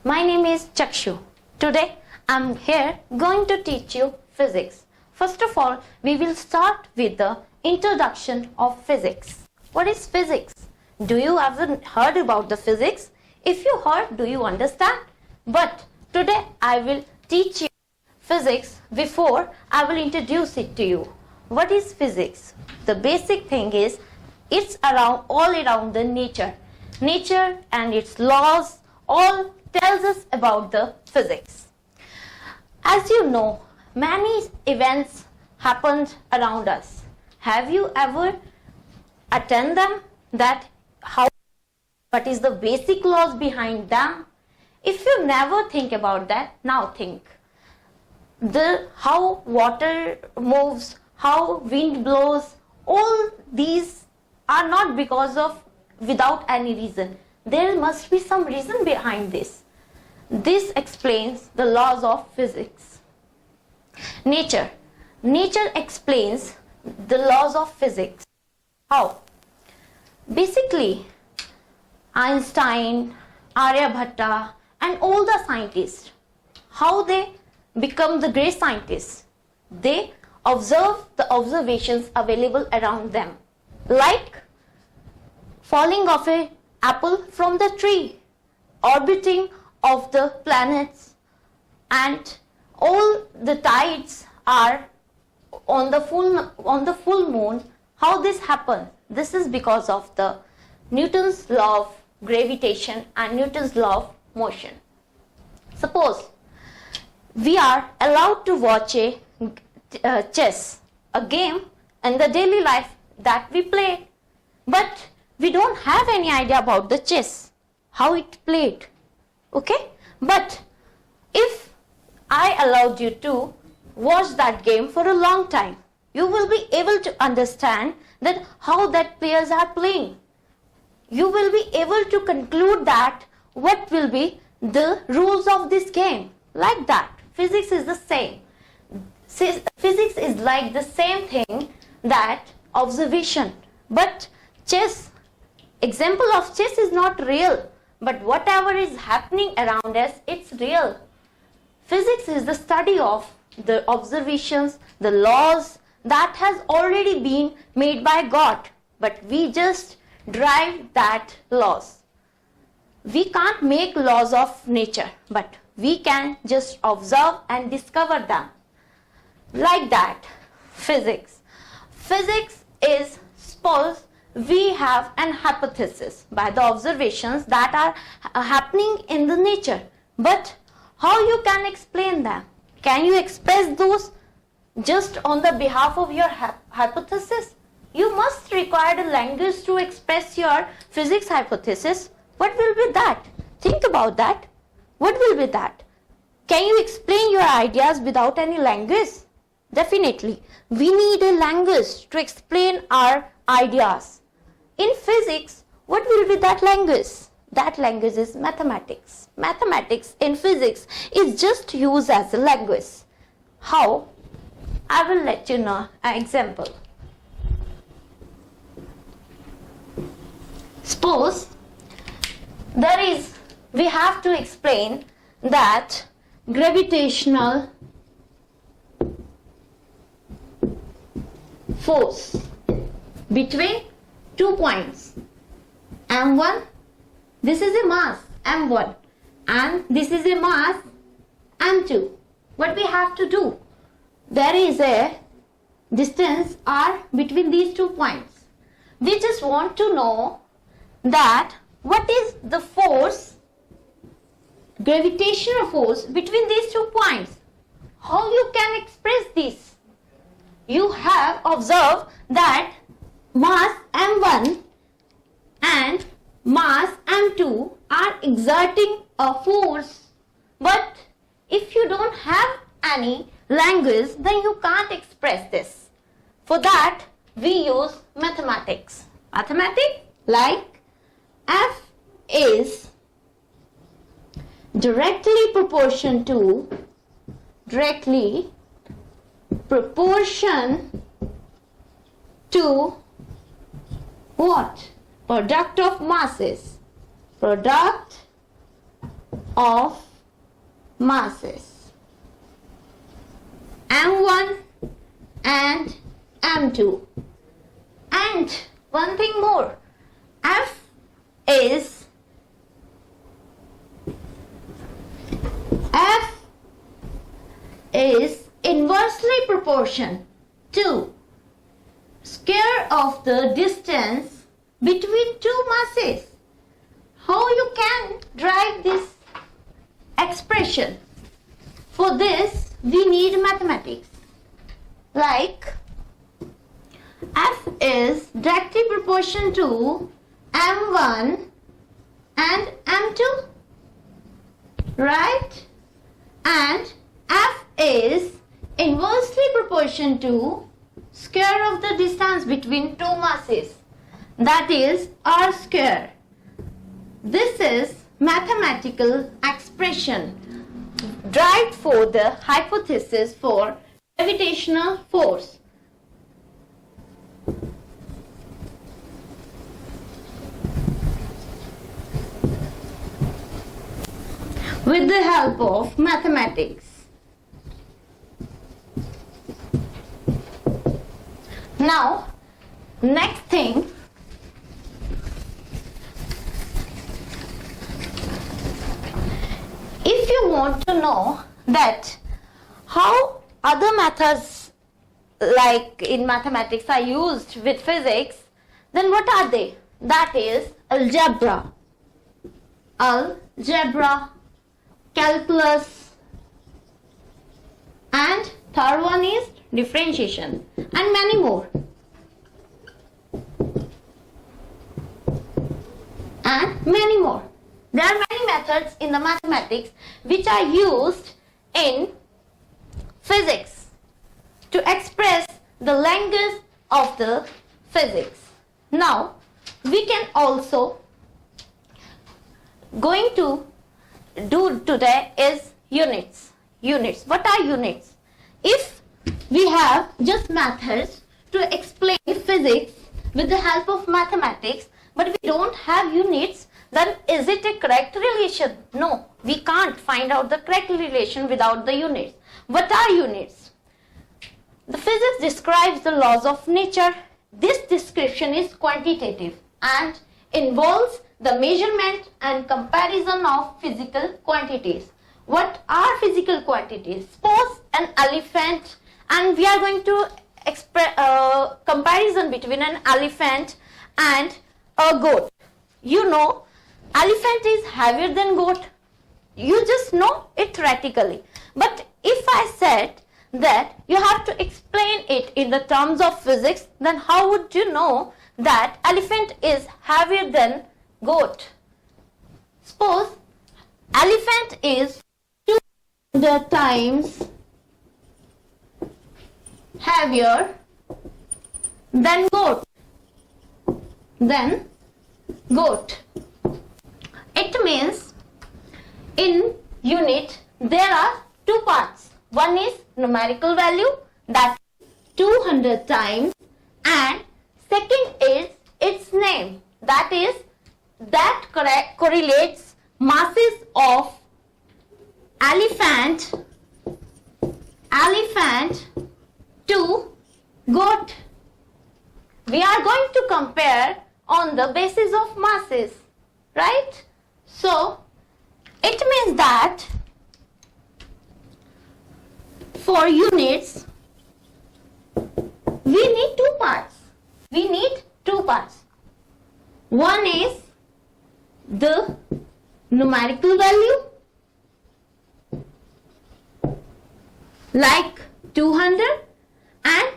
My name is Chakshu. Today I'm here going to teach you physics. First of all, we will start with the introduction of physics. What is physics? Do you ever heard about the physics? If you heard, do you understand? But today I will teach you physics before I will introduce it to you. What is physics? The basic thing is it's all around the nature. Nature and its laws all tells us about the physics. As you know, many events happened around us. Have you ever attended them? What is the basic laws behind them? If you never think about that, now think. How water moves, how wind blows, all these are not without any reason. There must be some reason behind this. This explains the laws of physics. Nature explains the laws of physics. How? Basically, Einstein, Aryabhatta and all the scientists, how they become the great scientists? They observe the observations available around them, like falling of an apple from the tree, orbiting of the planets, and all the tides are on the full moon. How this happens? This is because of the Newton's law of gravitation and Newton's law of motion. Suppose we are allowed to watch a chess, a game in the daily life that we play, but we don't have any idea about the chess, how it played. Okay? But if I allowed you to watch that game for a long time, you will be able to understand that how that players are playing. You will be able to conclude that what will be the rules of this game. Like that. Physics is the same. Physics is like the same thing that observation. But chess, example of chess is not real. But whatever is happening around us, it's real. Physics is the study of the observations, the laws that has already been made by God. But we just drive that laws. We can't make laws of nature, but we can just observe and discover them. Like that, physics. Physics is, suppose we have an hypothesis by the observations that are happening in the nature. But how you can explain them? Can you express those just on the behalf of your hypothesis? You must require a language to express your physics hypothesis. What will be that? Think about that. What will be that? Can you explain your ideas without any language? Definitely. We need a language to explain our ideas. In physics, what will be that language? That language is mathematics. Mathematics in physics is just used as a language. How? I will let you know an example. Suppose we have to explain that gravitational force between 2 points, m1, this is a mass m1 and this is a mass m2. What we have to do? There is a distance r between these 2 points. We just want to know that what is the force, gravitational force between these 2 points. How you can express this? You have observed that mass m1 and mass m2 are exerting a force, but if you don't have any language, then you can't express this. For that, we use mathematics. Mathematics like F is directly proportion to what? Product of masses. Product of masses, M1 and M2. And one thing more, F is inversely proportional to square of the distance between two masses. How you can derive this expression? For this we need mathematics. Like F is directly proportional to M1 and M2, right? And F is inversely proportional to square of the distance between two masses, that is R square. This is mathematical expression derived for the hypothesis for gravitational force. With the help of mathematics. Now, next thing, if you want to know that how other methods like in mathematics are used with physics, then what are they? That is algebra, calculus, and third one is differentiation, and many more. There are many methods in the mathematics which are used in physics to express the language of the physics. Now, we can also going to do today is units. What are units? If we have just methods to explain physics with the help of mathematics, but we don't have units, then is it a correct relation? No, we can't find out the correct relation without the units. What are units? The physics describes the laws of nature. This description is quantitative and involves the measurement and comparison of physical quantities. What are physical quantities? Suppose an elephant, and we are going to express comparison between an elephant and a goat. You know, elephant is heavier than goat. You just know it theoretically. But if I said that you have to explain it in the terms of physics, then how would you know that elephant is heavier than goat? Suppose elephant is 200 times heavier than goat. It means in unit there are two parts. One is numerical value, that 200 times, and second is its name, that is that correlates masses of elephant to goat. We are going to compare on the basis of masses, right? So it means that for units we need two parts. One is the numerical value, like 200, and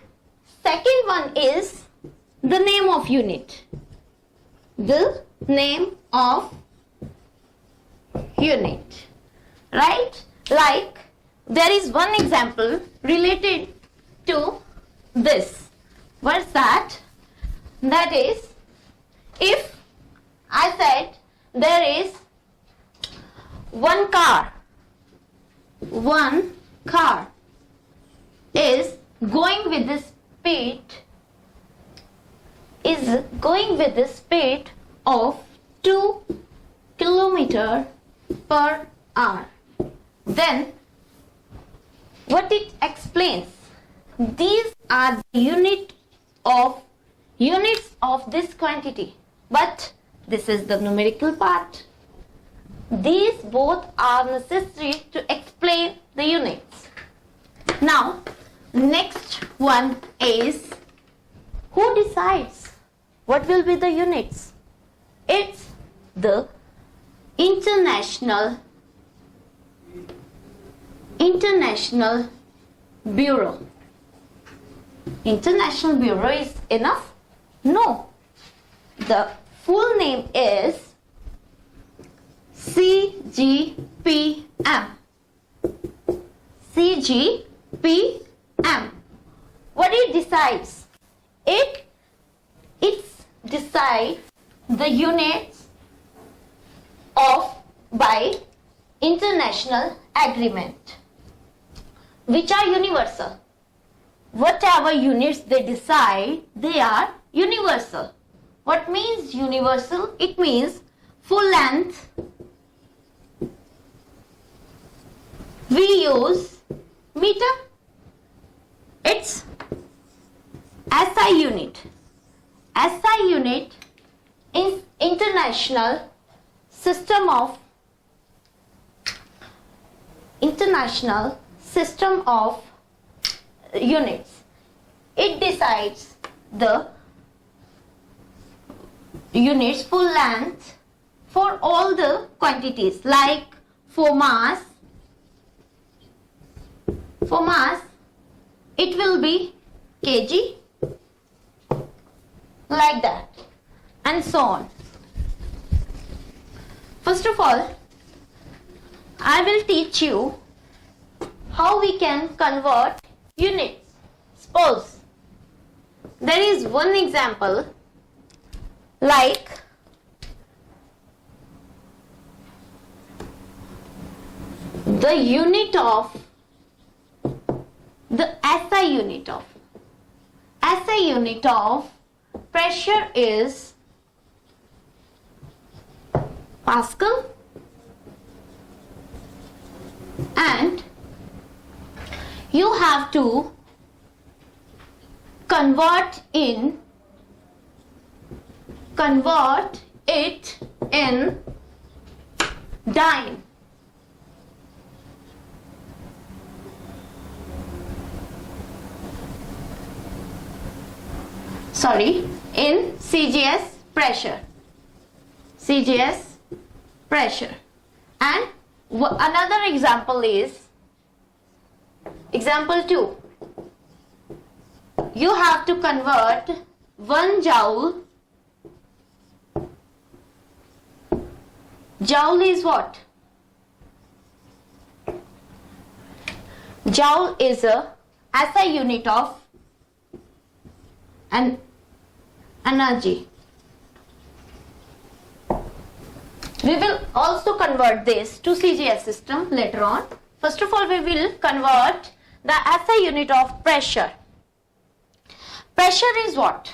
second one is the name of unit. Right? Like there is one example related to this. What's that? That is, if I said there is one car is going with the speed of 2 km/h. R. Then what it explains, these are the units of this quantity, but this is the numerical part. These both are necessary to explain the units. Now, next one is, who decides what will be the units? It's the International Bureau. International Bureau is enough? No. The full name is CGPM. CGPM. What it decides? It decides the units by international agreement, which are universal. Whatever units they decide, they are universal. What means universal? It means full length. We use meter. It's SI unit. SI unit is International System of Units. It decides the units full length for all the quantities, like for mass it will be kg, like that, and so on. First of all, I will teach you how we can convert units. Suppose there is one example, like the unit of the SI unit of pressure is Pascal, and you have to convert it in dyne. In CGS pressure. And another example is example 2. You have to convert 1 joule. Joule is what? Joule is a SI unit of an energy. We will also convert this to CGS system later on. First of all, we will convert the SI unit of pressure. Pressure is what?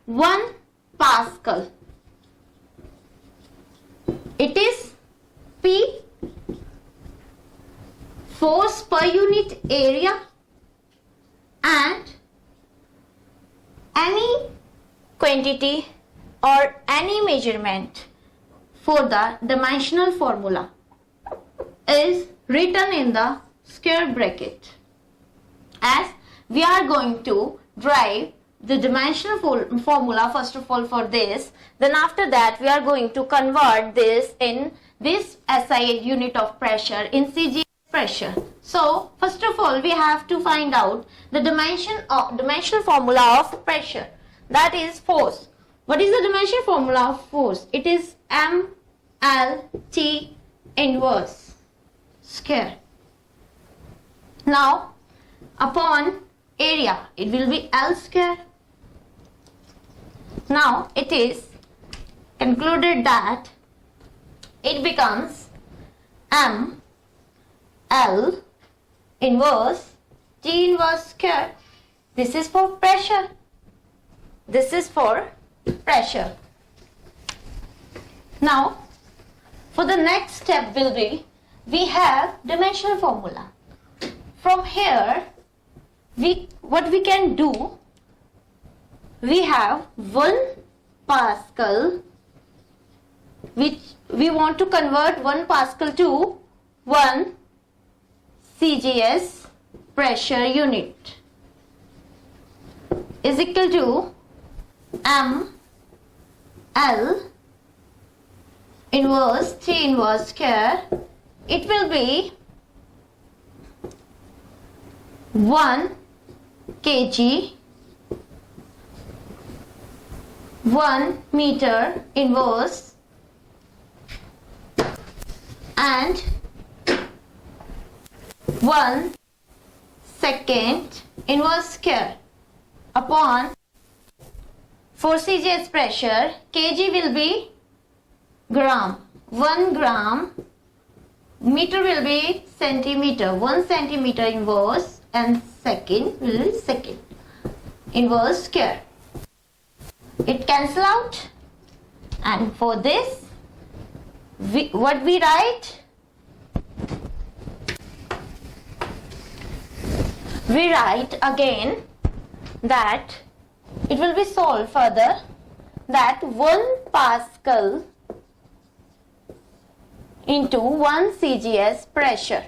1 Pascal. It is P, force per unit area, and any quantity or any measurement for the dimensional formula is written in the square bracket. As we are going to derive the dimensional formula first of all for this, then after that we are going to convert this in this SI unit of pressure in CGS pressure. So first of all we have to find out the dimensional formula of pressure, that is force. What is the dimensional formula of force? It is MLT inverse square. Now upon area it will be L square. Now it is concluded that it becomes M L inverse T inverse square. This is for pressure. This is for pressure. Now for the next step will be we have dimensional formula. From here, what we can do, we have 1 Pascal, which we want to convert 1 Pascal to 1 CGS pressure unit is equal to M L inverse T inverse square. It will be 1 kg 1 meter inverse and 1 second inverse square upon for CGS pressure. Kg will be gram, 1 gram, meter will be centimeter, 1 centimeter inverse and second will be second inverse square. It cancel out, and for this what we write? We write again that it will be solved further that 1 Pascal into 1 CGS pressure